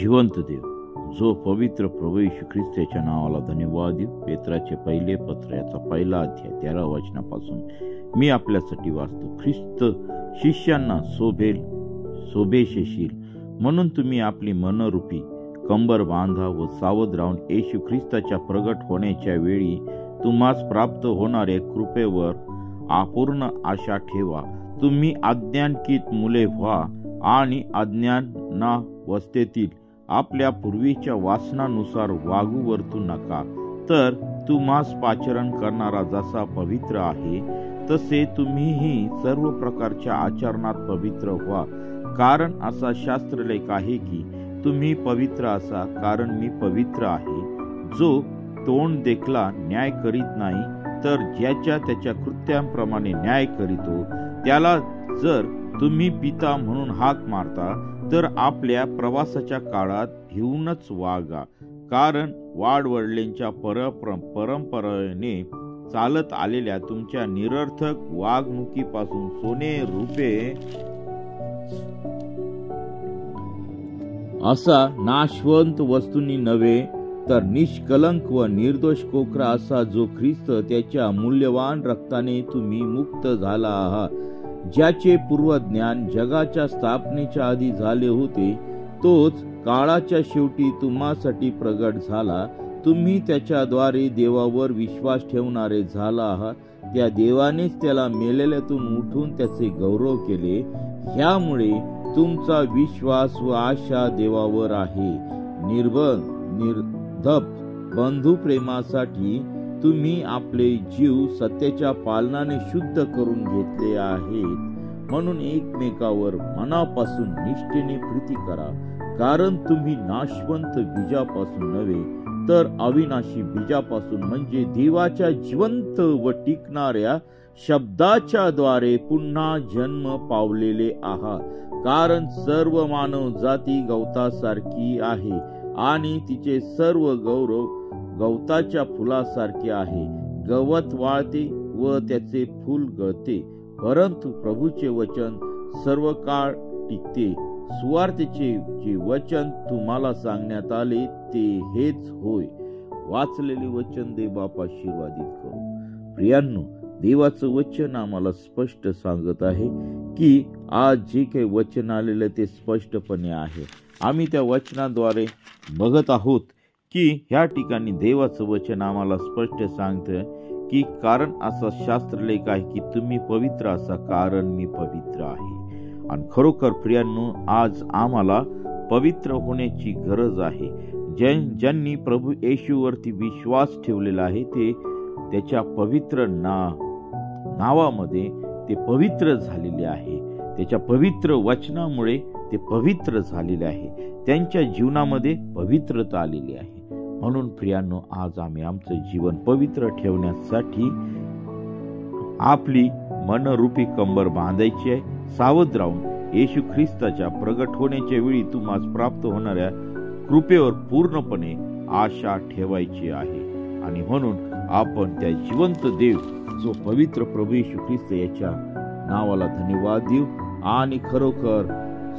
जिवंत देव, जो पवित्र प्रभू येशू ख्रिस्त याच्या नावाला धन्यवाद देऊ. पेत्राचे पहिले पत्र याचा पहिला अध्याय 13 वचनापासून मी आपल्यासाठी वाचतो. ख्रिस्त शिष्यांना शोभेस येशील म्हणून तुम्ही आपली मनरूपी कंबर बांधा व सावध राहून येशू ख्रिस्ताच्या प्रगट होण्याच्या वेळी तुम्हास प्राप्त होणाऱ्या कृपेवर अपूर्ण आशा ठेवा. तुम्ही अज्ञानकीत मुले व्हा आणि अज्ञानावस्थेतील आपल्या पूर्वीच्या वासनानुसार वागू वर्तू नका. तर तुम्हास पाचरण करणारा जसा पवित्र आहे तसे तुम्हीही सर्व प्रकारच्या आचरणात पवित्र व्हा. कारण असा शास्त्रलेख आहे की तुम्ही पवित्र असा कारण मी पवित्र आहे. जो तोंड देखला न्याय करीत नाही तर ज्याच्या त्याच्या कृत्यांप्रमाणे न्याय करीतो. त्याला जर तुम्ही पिता म्हणून हाक मारता तर आपल्या प्रवासाच्या काळात भिवूनच वागा. कारण वाडवडिलांच्या परंपरेने चालत आलेल्या तुमच्या निरर्थक वागणुकीपासून सोने रुपे असा नाशवंत वस्तूंनी नव्हे तर निष्कलंक व निर्दोष कोकरा असा जो ख्रिस्त त्याच्या मूल्यवान रक्ताने तुम्ही मुक्त झाला आहात, ज्याचे पूर्वज्ञान जगाच्या स्थापनेच्या आधी झाले होते, तोच काळाच्या शेवटी तुम्हासाठी प्रगट झाला. तुम्ही त्याच्याद्वारे देवावर विश्वास ठेवणारे झाला आहात. त्या देवानेच त्याला मेलेल्यातून उठून त्याचे गौरव केले. ह्यामुळे तुमचा विश्वास व आशा देवावर आहे. निर्धप बंधू प्रेमासाठी तुम्ही आपले जीव सत्याच्या पालनाने शुद्ध करून घेतले आहेत. म्हणून एकमेकावर मनापासून निष्ठेने प्रीती करा. कारण तुम्ही नाशवंत बीजापासून नव्हे तर अविनाशी बीजापासून म्हणजे देवाच्या जिवंत व टिकणाऱ्या शब्दाच्या द्वारे पुन्हा जन्म पावलेले आहात. कारण सर्व मानव जाती गवतासारखी आहे आणि तिचे सर्व गौरव गवताच्या फुलासारखे आहे. गवत वाळते व त्याचे फूल गळते, परंतु प्रभूचे वचन सर्व काळ टिकते. सुवार्तेचे जे वचन तुम्हाला सांगण्यात आले ते हेच होय. वाचलेले वचन दे बाप आशीर्वादित करू. प्रियांनो, देवाचं वचन आम्हाला स्पष्ट सांगत आहे की आज जे काही वचन आलेलं ते स्पष्टपणे आहे. आम्ही त्या वचनाद्वारे बघत आहोत की ह्या ठिकाणी देवाचं वचन आम्हाला स्पष्ट सांगतं की कारण असा शास्त्रलेख आहे की तुम्ही पवित्र असा कारण मी पवित्र आहे. आणि खरोखर प्रियांनो, आज आम्हाला पवित्र होण्याची गरज आहे. ज्यांनी प्रभू येशूवरती विश्वास ठेवलेला आहे ते त्याच्या पवित्र नावामध्ये ते पवित्र झालेले आहे. त्याच्या पवित्र वचनामुळे ते पवित्र झालेले आहे. त्यांच्या जीवनामध्ये पवित्रता आलेली आहे. म्हणून प्रियांनो, आज आम्ही आमचं जीवन पवित्र ठेवण्यासाठी आपली मनरूपी कंबर बांधायची आहे. सावध राहून येशू ख्रिस्ताच्या प्रगट होण्याच्या वेळी तुम्हास प्राप्त होणाऱ्या कृपेवर पूर्णपणे आशा ठेवायची आहे. आणि म्हणून आपण त्या जिवंत देव जो पवित्र प्रभू येशू ख्रिस्त याच्या नावाला धन्यवाद देऊ. आणि खरोखर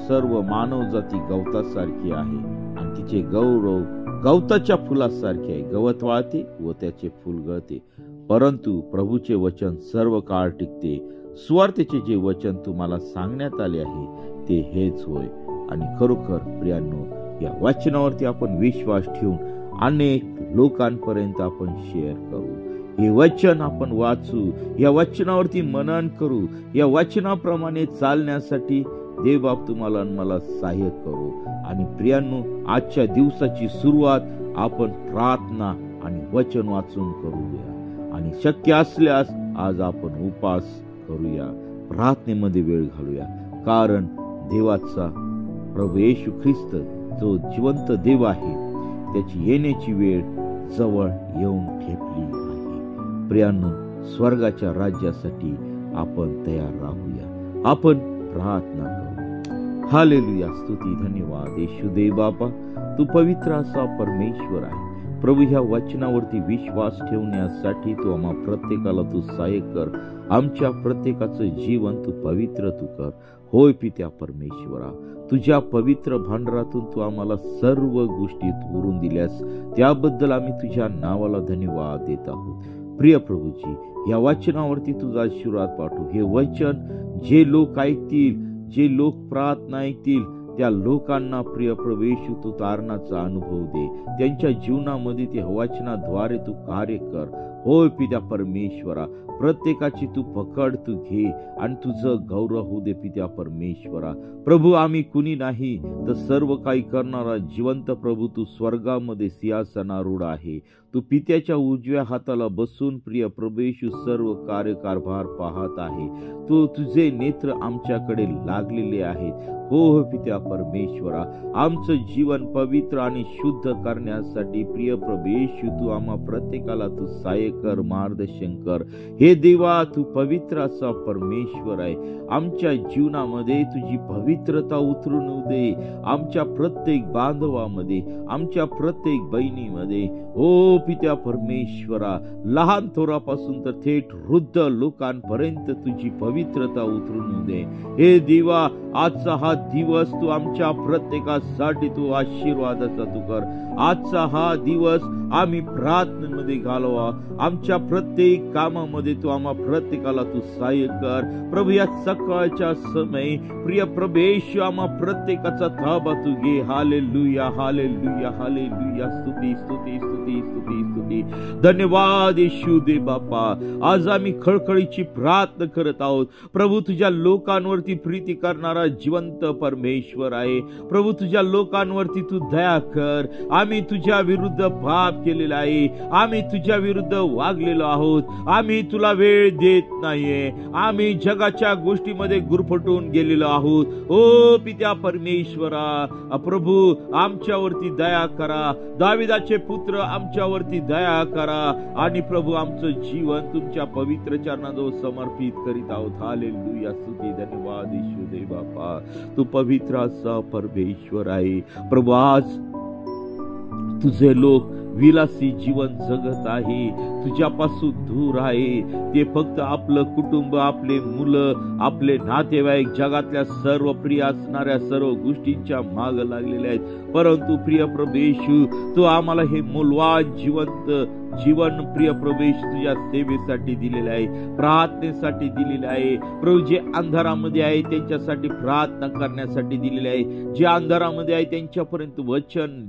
सर्व मानव जाती गवतासारखी आहे आणि तिचे गौरव गवताच्या फुलासारखे आहे. गवत वाळते व त्याचे फूल गळते, परंतु प्रभूचे वचन सर्व काळ टिकते. सुवार्तेचे जे वचन तुम्हाला सांगण्यात आले आहे ते हेच होय. आणि खरोखर प्रियांनो, या वचनावरती आपण विश्वास ठेवून अनेक लोकांपर्यंत आपण शेअर करू. हे वचन आपण वाचू, या वचनावरती मनन करू. या वचनाप्रमाणे चालण्यासाठी देवबाप तुम्हाला मला सहाय्य करू. आणि प्रियांनो, आजच्या दिवसाची सुरुवात आपण प्रार्थना आणि वचन वाचून करूया. आणि शक्य असल्यास आज आपण उपास करूया, प्रार्थनेमध्ये वेळ घालूया. कारण देवाचा प्रभू येशू ख्रिस्त जो जिवंत देव आहे त्याची येण्याची वेळ जवळ येऊन ठेपली आहे. प्रियांनो, स्वर्गाच्या राज्यासाठी आपण तयार राहूया. आपण प्रार्थना करू. हालेलुया, स्तुती, धन्यवाद येशू देव बापा, तू पवित्र असा परमेश्वर आहे. प्रभू, ह्या वचनावरती विश्वास ठेवण्यासाठी तू आम्हा प्रत्येकाला तू सहाय्य कर. आमच्या प्रत्येकाचं जीवन तू पवित्र तू कर. होय पित्या परमेश्वरा, तुझ्या पवित्र भांडारातून तू आम्हाला सर्व गोष्टी उरून दिल्यास त्याबद्दल आम्ही तुझ्या नावाला धन्यवाद देत आहोत। प्रिय प्रभूजी, या वचनावरती तुझा आशीर्वाद पाठव। हे वचन जे लोक ऐकतील, जे लोक प्रार्थना ऐकतील, त्या लोकांना प्रिय प्रभू येशू तू तारणाचा अनुभव दे। त्यांच्या जीवनामध्ये त्या वचनाद्वारे तू कार्य कर। होय पित्या परमेश्वरा, प्रत्येकाची तू पकड तू घे आणि तुझं गौरव होऊ दे पित्या परमेश्वरा। प्रभू, आम्ही कुणी नाही तर सर्व काही करणारा जिवंत प्रभू तू स्वर्गामध्ये सिंहासनारूढ आहे। तू पित्याच्या उजव्या हाताला बसून प्रिय प्रभू येशू सर्व कार्यकारभार पाहत आहे। तुझे नेत्र आमच्याकडे लागलेले आहेत। हो पित्या परमेश्वरा, आमचं जीवन पवित्र आणि शुद्ध करण्यासाठी प्रिय प्रभू येशू तू आम्हा प्रत्येकाला तू सहाय्य कर, मार्गदर्शन कर। हे देवा, तू पवित्र असा परमेश्वर आहे। आमच्या जीवनामध्ये तुझी पवित्रता उतरून दे। आमच्या प्रत्येक बांधवामध्ये, आमच्या प्रत्येक बहिणीमध्ये ओ पित्या परमेश्वरा, लहान थोरापासून तर थेट वृद्ध लोकांपर्यंत तुझी पवित्रता उतरून दे। हे देवा, आजचा हा दिवस तू आमच्या प्रत्येकासाठी तू आशीर्वादाचा तू कर। आजचा हा दिवस आम्ही प्रार्थनेमध्ये घालवा। आमच्या प्रत्येक कामामध्ये तू आम्हा प्रत्येकाला तू सहाय्य कर। प्रभू, या सकाळच्या समय प्रिय प्रभू येशू आम्हा प्रत्येकाचा ताबा तू घे। Hallelujah, hallelujah, hallelujah. स्तुती, स्तुती, स्तुती, स्तुती, स्तुती। धन्यवाद येशू दे बापा। आज आम्ही खळखळीची प्रार्थना करत आहोत। प्रभू, तुझ्या लोकांवरती प्रीती करणारा जिवंत परमेश्वर आहे। प्रभू, तुझ्या लोकांवरती तू दया कर। आम्ही तुझ्या विरुद्ध पाप केलेला आहे। आम्ही तुझ्या विरुद्ध वागलेलो आहोत। आम्ही तुला वेळ देत नाहीये। आम्ही जगाच्या गोष्टीमध्ये गुरफटून गेलेलो आहोत। ओ पित्या परमेश्वरा, प्रभू आमच्यावरती दया करा। दाविदाचे पुत्र आमच्यावरती दया करा आणि प्रभू आमचं जीवन तुमच्या पवित्र चरणाजवळ समर्पित करीत आहोत। हालेलुया, स्तुती, धन्यवाद येशू दे बापा। तू पवित्र असा परमेश्वर आहे। प्रभू, आज तुझे लोक विलासी जीवन जगत आहे, तुझ्यापासून दूर आहे। ते फक्त आपलं कुटुंब, आपले मुलं, आपले नातेवाईक, जगातल्या सर्व प्रिय असणाऱ्या सर्व गोष्टींच्या माग लागलेले आहेत। परंतु प्रिय प्रभू येशू, तू आम्हाला हे मूलवान जिवंत जीवन प्रिय प्रभू येशू तुझ्या सेवेसाठी दिलेले आहे, प्रार्थनेसाठी दिलेले आहे। प्रभू, जे अंधारामध्ये आहे त्यांच्यासाठी प्रार्थना करण्यासाठी दिलेले आहे, जे अंधारामध्ये आहे त्यांच्यापर्यंत वचन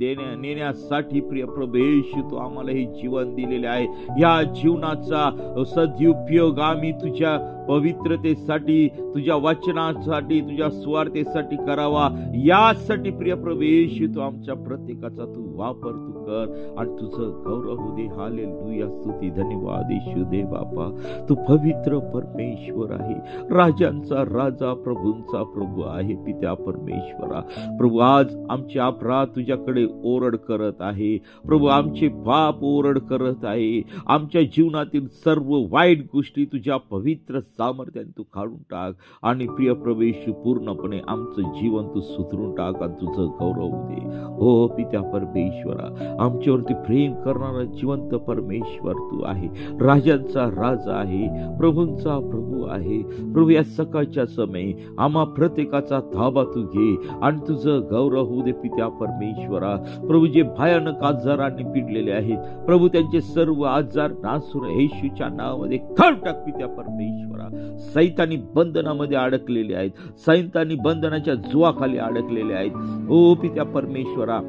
नेण्यासाठी प्रिय प्रभू येशू तू आम्हाला हे जीवन दिलेले आहे। या जीवनाचा सदुपयोग आम्ही तुझ्या पवित्रतेसाठी, तुझ्या वचनासाठी, तुझ्या स्वार्थेसाठी करावा। यासाठी प्रिय प्रभू येशू तू आमच्या प्रत्येकाचा तू वापर तू कर आणि तुझं गौरव होऊ दे। हालेलुया, स्तुती, धन्यवाद येशू दे बापा। तू पवित्र परमेश्वर आहे, राजांचा राजा, प्रभूंचा प्रभू आहे पित्या परमेश्वरा। प्रभू, आज आमचे अपराध तुझ्याकडे ओरड करत आहे। प्रभू, आमचे पाप ओरड करत आहे। आमच्या जीवनातील सर्व वाईट गोष्टी तुझ्या पवित्र सामर्थ्याने तू काढून टाक आणि प्रिय प्रभू येशू पूर्णपणे आमचं जीवन तू सुधरून टाक आणि तुझं गौरव दे। हो पित्या परमेश्वरा, आमच्यावरती प्रेम करणारा जिवंत परमेश्वर तू आहे, राजांचा राजा आहे, प्रभूंचा प्रभू आहे। प्रभू, या सकाळच्या समय आम्हा प्रत्येकाचा ताबा तू घे आणि तुझं गौरव होऊ दे पित्या परमेश्वरा। प्रभू, जे भयानक आजारांनी पिडलेले आहेत, प्रभू त्यांचे सर्व आजार नासूर येशूच्या नावामध्ये काढून टाक पित्या परमेश्वरा। सैतानी बंधनामध्ये अडकलेले आहेत, सैतानी बंधनाच्या जुवाखाली अडकलेले आहेत। ओ पित्या परमेश्वरा,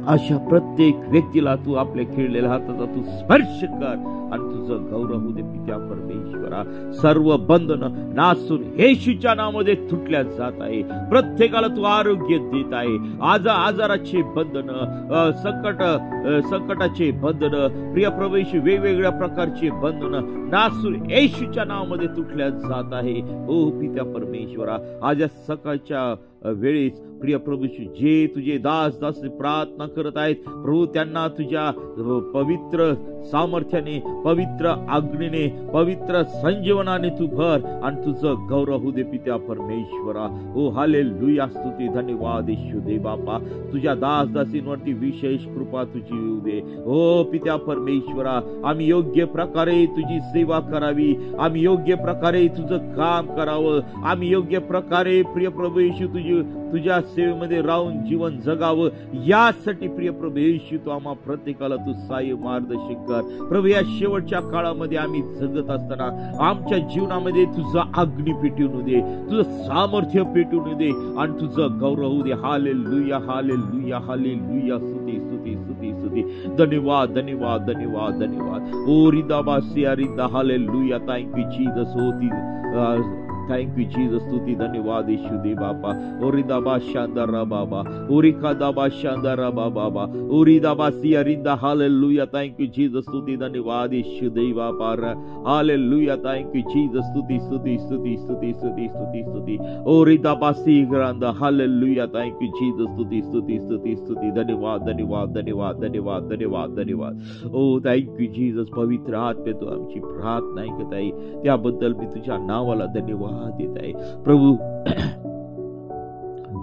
अशा प्रत्येक व्यक्तीला तू आपल्या खिळलेल्या हाताचा तू स्पर्श कर आणि तुझं गौरव होऊ दे पित्या परमेश्वरा। सर्व बंधन नासून येशूच्या नावामध्ये तुटल्या जात आहे। प्रत्येकाला तू आरोग्य देत आहे। आजाराचे बंधन, संकटाचे बंधन, प्रिय प्रभू येशू वेगवेगळ्या प्रकारचे बंधन नासून येशूच्या नावामध्ये तुटल्या जात आहे। ओ पित्या परमेश्वरा, आज या सकाळच्या वेळेस प्रिय प्रभू जे तुझे दास प्रार्थना करत आहेत प्रभू, त्यांना तुझ्या पवित्र सामर्थ्याने, पवित्र अग्नीने, पवित्र संजीवनाने तू भर आणि तुझं गौरव होऊ दे पित्या परमेश्वरा. ओ हालेलुया, स्तुती धन्यवाद येशू दे बापा. तुझ्या दासींवरती विशेष कृपा तुझी येऊ दे. ओ पित्या परमेश्वरा, आम्ही योग्य प्रकारे तुझी सेवा करावी, आम्ही योग्य प्रकारे तुझं काम करावं, आम्ही योग्य प्रकारे प्रिय प्रभू येशू तुझ्या सेवेमध्ये राहून जीवन जगावं, यासाठी प्रिय प्रभू येशू तू आम्हा प्रत्येकाला तू सहाय्य मार्गदर्शन कर प्रभू. या शेवटच्या काळामध्ये आम्ही जगत असताना आमच्या जीवनामध्ये तुझं अग्नी पेटवून दे, तुझं सामर्थ्य पेटवून दे आणि तुझं गौरव होऊ दे. हालेलुया, हालेलुया, हालेलुया, स्तुती स्तुती स्तुती स्तुती. धन्यवाद धन्यवाद धन्यवाद धन्यवाद. ओ रिदाबा सिया रिदा, हालेलुया. Thank you Jesus. होती थैंक यू जीसस, स्तुति धन्यवाद यीशु दे बाबा. ओरी दाबा शांदारा बाबा, ओरी का दाबा शांदारा बाबा, ओरी दाबा सिया रिदा. हालेलुया, थैंक यू जीसस, स्तुति धन्यवाद यीशु दे बाबा. हालेलुया, थैंक यू जीसस, स्तुति स्तुति स्तुति स्तुति स्तुति स्तुति स्तुति. ओरी दाबा सी ग्रांदा. हालेलुया, थैंक यू जीसस, स्तुति स्तुति स्तुति स्तुति. धन्यवाद धन्यवाद धन्यवाद धन्यवाद धन्यवाद धन्यवाद. ओ थैंक यू जीसस. पवित्र आत्मे तू आमची प्रार्थना ऐकत आहे, त्याबद्दल मी तुझ्या नावाला धन्यवाद देत आहे प्रभू.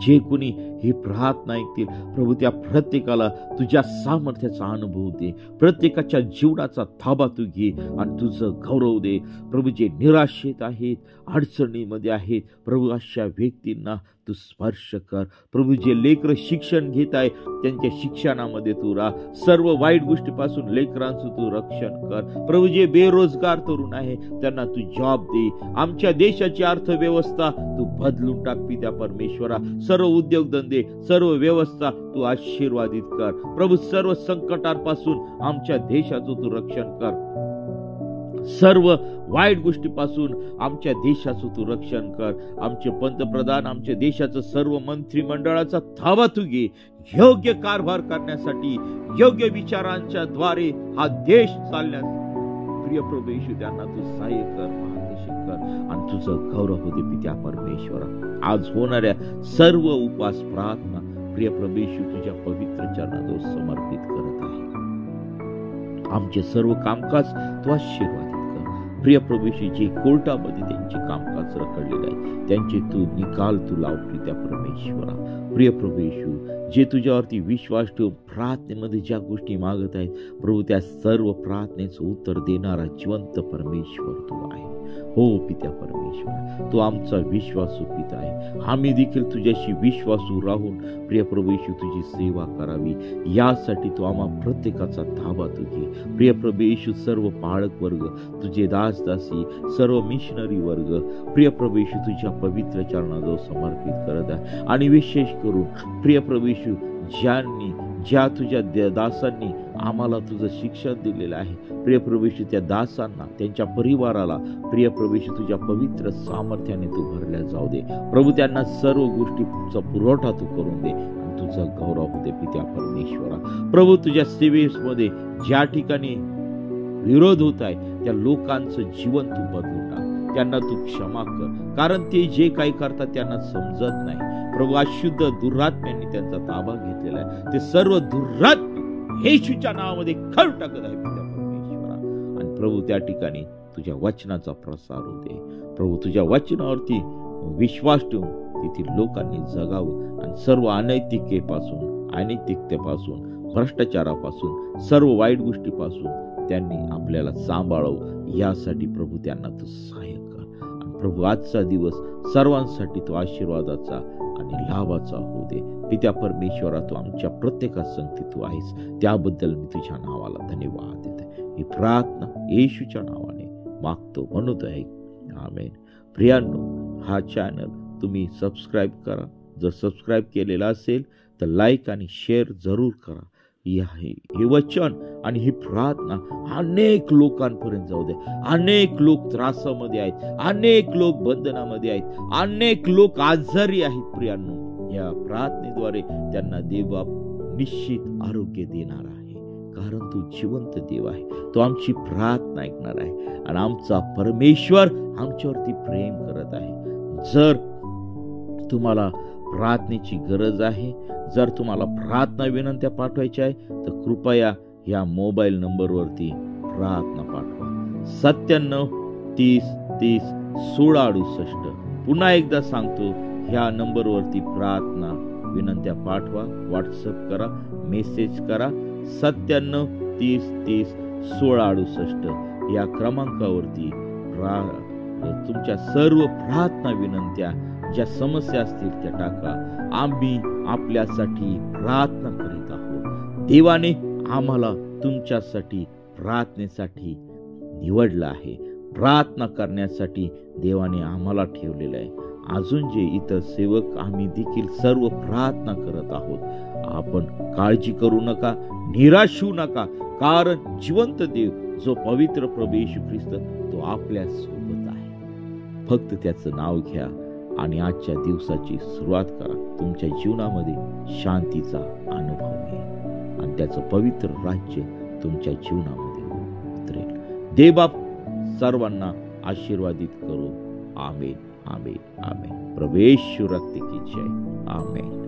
जे कोणी ही प्रार्थना ऐकतील प्रभू, त्या प्रत्येकाला तुझ्या सामर्थ्याचा अनुभव दे, प्रत्येकाच्या जीवनाचा ताबा तू घे आणि तुझं गौरव दे प्रभू. जे निराशेत आहेत, अडचणीमध्ये आहेत प्रभू, अशा व्यक्तींना तू स्पर्श कर प्रभू. जे लेकर शिक्षण घेत आहे त्यांच्या शिक्षणामध्ये तू राह, सर्व वाईट गोष्टीपासून लेकरांचं तू रक्षण कर प्रभू. जे बेरोजगार तरुण आहे त्यांना तू जॉब दे. आमच्या देशाची अर्थव्यवस्था तू बदलून टाक पित्या परमेश्वरा. सर्व उद्योगधंदे, सर्व व्यवस्था तू आशीर्वादित कर प्रभू. सर्व संकटांपासून आमच्या देशाचं तू रक्षण कर. सर्व वाईट गोष्टीपासून आमच्या देशाचं तू रक्षण कर. आमचे पंतप्रधान, आमच्या देशाचं सर्व मंत्रिमंडळाचा ताबा तू घे, योग्य कारभार करण्यासाठी, योग्य विचारांच्या द्वारे हा देश चालण्यास प्रिय प्रभू येशू त्यांना तू सहाय्य कर, मार्गदर्शन कर आणि तुझं गौरव होते पित्या परमेश्वरा. आज होणाऱ्या सर्व उपवास प्रार्थना प्रिय प्रभू येशू तुझ्या पवित्र चरणाजवळ समर्पित करत आहे. आमचे सर्व कामकाज तू आशीर्वादित कर प्रिय प्रभू येशू. जे कोर्टामध्ये त्यांचे कामकाज रखडलेले आहे त्यांचे तू निकाल तू लाव प्रिय परमेश्वरा. प्रिय प्रभू येशू, जे तुझ्यावरती विश्वास ठेवून प्रार्थनेमध्ये ज्या गोष्टी मागत आहेत प्रभू, त्या सर्व प्रार्थनेचं उत्तर देणारा जिवंत परमेश्वर तू आहे. हो पित्या परमेश्वर, तू आमचा विश्वासू पिता आहे. आम्ही देखील तुझ्याशी विश्वासू राहून प्रिय प्रभू येशू तुझी सेवा करावी, यासाठी तू आम्हा प्रत्येकाचा ताबा तू घे प्रिय प्रभू येशू. सर्व पाळक वर्ग, तुझे दासी, सर्व मिशनरी वर्ग प्रिय प्रभू येशू तुझ्या पवित्र चरणाजवळ समर्पित करत आहे. आणि विशेष करून प्रिय प्रभू येशू, ज्या तुझ्या दासांनी आम्हाला तुझं शिक्षण दिलेलं आहे प्रिय प्रभू येशू, त्या दासांना, त्यांच्या परिवाराला प्रिय प्रभू येशू तुझ्या पवित्र सामर्थ्याने तू भरल्या जाऊ दे प्रभू. त्यांना सर्व गोष्टीचा पुरवठा तू करून दे आणि तुझा गौरव होते पित्या परमेश्वरा. प्रभू, तुझ्या सेवेमध्ये ज्या ठिकाणी विरोध होत आहे त्या लोकांचं जीवन तू बदलून टाक, त्यांना तू क्षमा कर, कारण ते जे काही करतात त्यांना समजत नाही प्रभू. अशुद्ध दुरात्म्यांनी त्यांचा ताबा घेतलेला आहे, ते सर्व दुरात्मे येशूच्या नावामध्ये खल टाकत आहे पित्या परमेश्वरा. आणि प्रभू, त्या ठिकाणी तुझ्या वचनाचा प्रसार होते प्रभू. तुझ्या वचनावरती विश्वास ठेवून तेथील लोकांनी जगावं आणि सर्व अनैतिकतेपासून, भ्रष्टाचारापासून, सर्व वाईट गोष्टीपासून त्यांनी आपल्याला सांभाळावं, यासाठी प्रभू त्यांना तू सहाय्य कर. आणि प्रभू, आजचा दिवस सर्वांसाठी तो आशीर्वादाचा आणि लाभाचा होऊ दे पित्या परमेश्वरा. तू आमच्या प्रत्येका संगती तू आहेस, त्याबद्दल मी तुझ्या नावाला धन्यवाद देते. ही प्रार्थना येशूच्या नावाने मागतो, म्हणत आहे आमेन. प्रियांनो, हा चॅनल तुम्ही सबस्क्राईब करा. जर सबस्क्राईब केलेला असेल तर लाईक आणि शेअर जरूर करा. हे वचन आणि ही प्रार्थना अनेक लोकांपर्यंत जाऊ दे. अनेक लोक त्रासामध्ये आहेत, अनेक लोक बंधनामध्ये आहेत, अनेक लोक आजारी आहेत. प्रियांनो, या प्रार्थनेद्वारे त्यांना देव निश्चित आरोग्य देणार आहे, कारण तो जिवंत देव आहे. तो आमची प्रार्थना ऐकणार आहे आणि आमचा परमेश्वर आमच्यावरती प्रेम करत आहे. जर तुम्हाला प्रार्थनेची गरज आहे. जर तुम्हाला प्रार्थना विनंत्या पाठवायच्या आहे तर कृपया ह्या मोबाईल नंबरवरती प्रार्थना पाठवा. 97 30 30 16 68. पुन्हा एकदा सांगतो, ह्या नंबरवरती प्रार्थना विनंत्या पाठवा. व्हॉट्सअप करा, मेसेज करा. 97 30 30 16 68 या क्रमांकावरती तुमच्या सर्व प्रार्थना विनंत्या, ज्या समस्या असतील त्या टाका. आम्ही आपल्यासाठी प्रार्थना करीत आहोत. देवाने आम्हाला तुमच्यासाठी प्रार्थनेसाठी निवडलं आहे. प्रार्थना करण्यासाठी देवाने आम्हाला ठेवलेलं आहे. अजून जे इतर सेवक आम्ही देखील सर्व प्रार्थना करत आहोत. आपण काळजी करू नका, निराश होऊ नका, कारण जिवंत देव जो पवित्र प्रभू येशू ख्रिस्त तो आपल्या सोबत आहे. फक्त त्याचं नाव घ्या आणि आजच्या दिवसाची सुरुवात करा. तुमच्या जीवनामध्ये शांतीचा अनुभव येईल आणि त्याचं पवित्र राज्य तुमच्या जीवनामध्ये उतरेल. देवबाप सर्वांना आशीर्वादित करो. आमेन, आमेन, आमेन. प्रभू येशू रक्त की जय. आमेन.